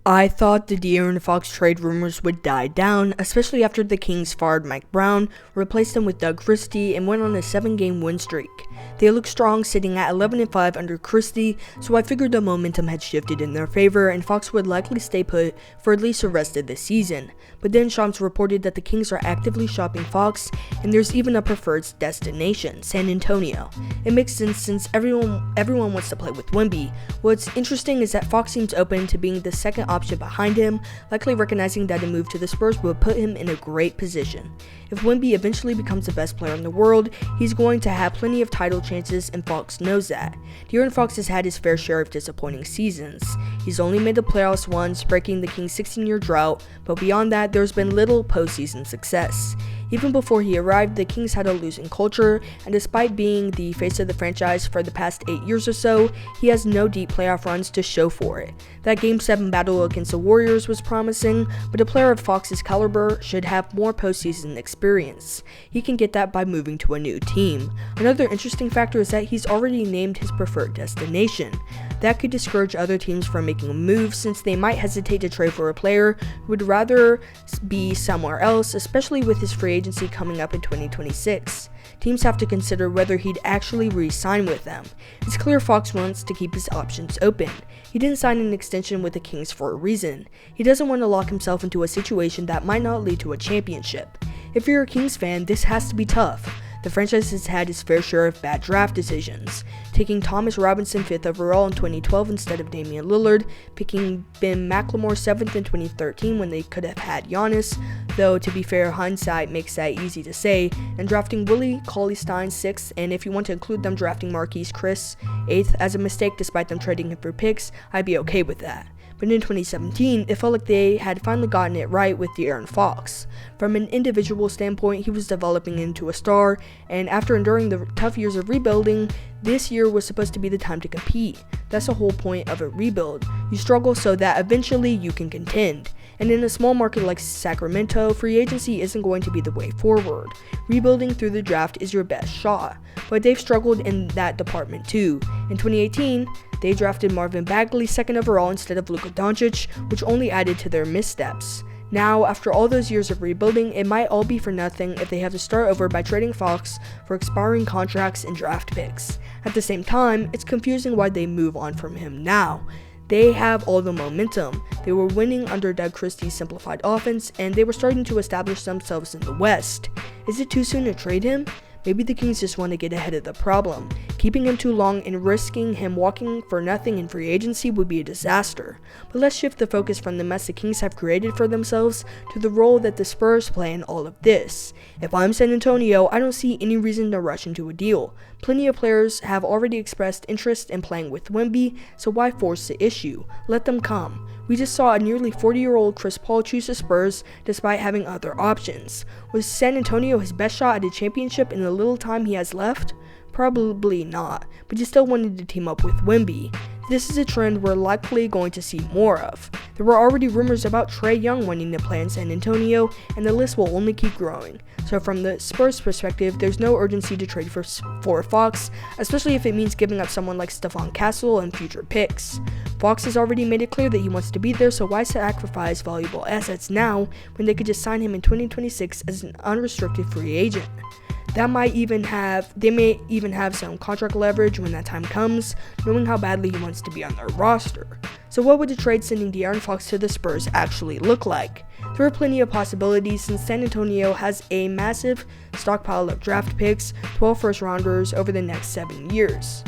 I thought the De'Aaron Fox trade rumors would die down, especially after the Kings fired Mike Brown, replaced him with Doug Christie, and went on a 7-game win streak. They looked strong, sitting at 11-5 under Christie, so I figured the momentum had shifted in their favor and Fox would likely stay put for at least the rest of the season. But then Shams reported that the Kings are actively shopping Fox, and there's even a preferred destination, San Antonio. It makes sense since everyone wants to play with Wemby. What's interesting is that Fox seems open to being the second option behind him, likely recognizing that a move to the Spurs would put him in a great position. If Wemby eventually becomes the best player in the world, he's going to have plenty of title chances, and Fox knows that. De'Aaron Fox has had his fair share of disappointing seasons. He's only made the playoffs once, breaking the Kings' 16-year drought, but beyond that, there's been little postseason success. Even before he arrived, the Kings had a losing culture, and despite being the face of the franchise for the past 8 years or so, he has no deep playoff runs to show for it. That Game 7 battle against the Warriors was promising, but a player of Fox's caliber should have more postseason experience. He can get that by moving to a new team. Another interesting factor is that he's already named his preferred destination. That could discourage other teams from making a move, since they might hesitate to trade for a player who would rather be somewhere else, especially with his free agency coming up in 2026. Teams have to consider whether he'd actually re-sign with them. It's clear Fox wants to keep his options open. He didn't sign an extension with the Kings for a reason. He doesn't want to lock himself into a situation that might not lead to a championship. If you're a Kings fan, this has to be tough. The franchise has had its fair share of bad draft decisions, taking Thomas Robinson 5th overall in 2012 instead of Damian Lillard, picking Ben McLemore 7th in 2013 when they could have had Giannis, though to be fair, hindsight makes that easy to say, and drafting Willie Cauley-Stein 6th, and if you want to include them drafting Marquise Chris 8th as a mistake despite them trading him for picks, I'd be okay with that. But in 2017, it felt like they had finally gotten it right with De'Aaron Fox. From an individual standpoint, he was developing into a star, and after enduring the tough years of rebuilding, this year was supposed to be the time to compete. That's the whole point of a rebuild. You struggle so that eventually you can contend. And in a small market like Sacramento, free agency isn't going to be the way forward. Rebuilding through the draft is your best shot, but they've struggled in that department too. In 2018, they drafted Marvin Bagley 2nd overall instead of Luka Doncic, which only added to their missteps. Now, after all those years of rebuilding, it might all be for nothing if they have to start over by trading Fox for expiring contracts and draft picks. At the same time, it's confusing why they move on from him now. They have all the momentum. They were winning under Doug Christie's simplified offense, and they were starting to establish themselves in the West. Is it too soon to trade him? Maybe the Kings just want to get ahead of the problem. Keeping him too long and risking him walking for nothing in free agency would be a disaster. But let's shift the focus from the mess the Kings have created for themselves to the role that the Spurs play in all of this. If I'm San Antonio, I don't see any reason to rush into a deal. Plenty of players have already expressed interest in playing with Wemby, so why force the issue? Let them come. We just saw a nearly 40-year-old Chris Paul choose the Spurs despite having other options. Was San Antonio his best shot at a championship in the little time he has left? Probably not, but you still wanted to team up with Wemby. This is a trend we're likely going to see more of. There were already rumors about Trae Young wanting to play in San Antonio, and the list will only keep growing. So from the Spurs' perspective, there's no urgency to trade for Fox, especially if it means giving up someone like Stephon Castle and future picks. Fox has already made it clear that he wants to be there, so why sacrifice valuable assets now when they could just sign him in 2026 as an unrestricted free agent? They may even have some contract leverage when that time comes, knowing how badly he wants to be on their roster. So what would the trade sending De'Aaron Fox to the Spurs actually look like? There are plenty of possibilities since San Antonio has a massive stockpile of draft picks, 12 first-rounders over the next 7 years.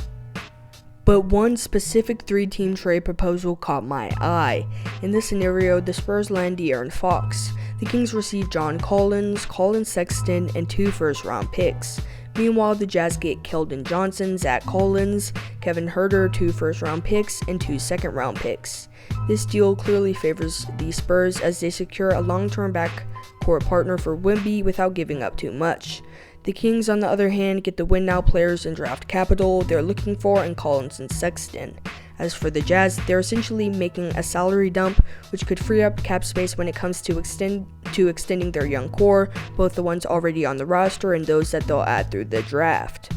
But one specific 3-team trade proposal caught my eye. In this scenario, the Spurs land De'Aaron Fox. The Kings received John Collins, Colin Sexton, and 2 first-round picks. Meanwhile, the Jazz get Keldon Johnson, Zach Collins, Kevin Huerter, 2 first-round picks, and 2 second-round picks. This deal clearly favors the Spurs as they secure a long-term backcourt partner for Wemby without giving up too much. The Kings, on the other hand, get the win-now players and draft capital they're looking for in Collins and Sexton. As for the Jazz, they're essentially making a salary dump, which could free up cap space when it comes to extending their young core, both the ones already on the roster and those that they'll add through the draft.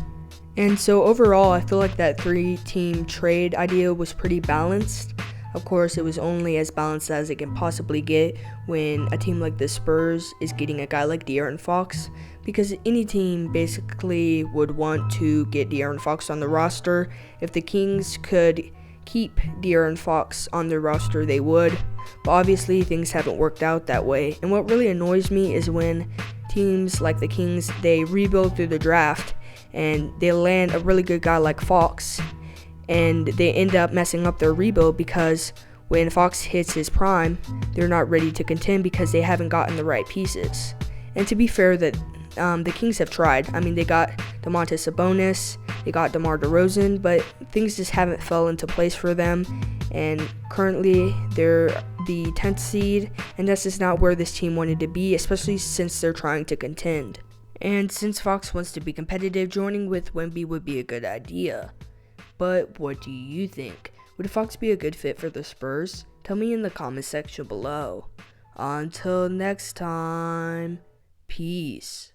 And so overall, I feel like that 3-team trade idea was pretty balanced. Of course, it was only as balanced as it can possibly get when a team like the Spurs is getting a guy like De'Aaron Fox, because any team basically would want to get De'Aaron Fox on the roster. If the Kings could keep De'Aaron Fox on their roster, they would, but obviously things haven't worked out that way. And what really annoys me is when teams like the Kings, they rebuild through the draft and they land a really good guy like Fox, and they end up messing up their rebuild because when Fox hits his prime, they're not ready to contend because they haven't gotten the right pieces. And to be fair, that the Kings have tried. I mean, they got Domantas Sabonis, they got DeMar DeRozan, but things just haven't fell into place for them. And currently, they're the 10th seed, and that's just not where this team wanted to be, especially since they're trying to contend. And since Fox wants to be competitive, joining with Wemby would be a good idea. But what do you think? Would Fox be a good fit for the Spurs? Tell me in the comment section below. Until next time, peace.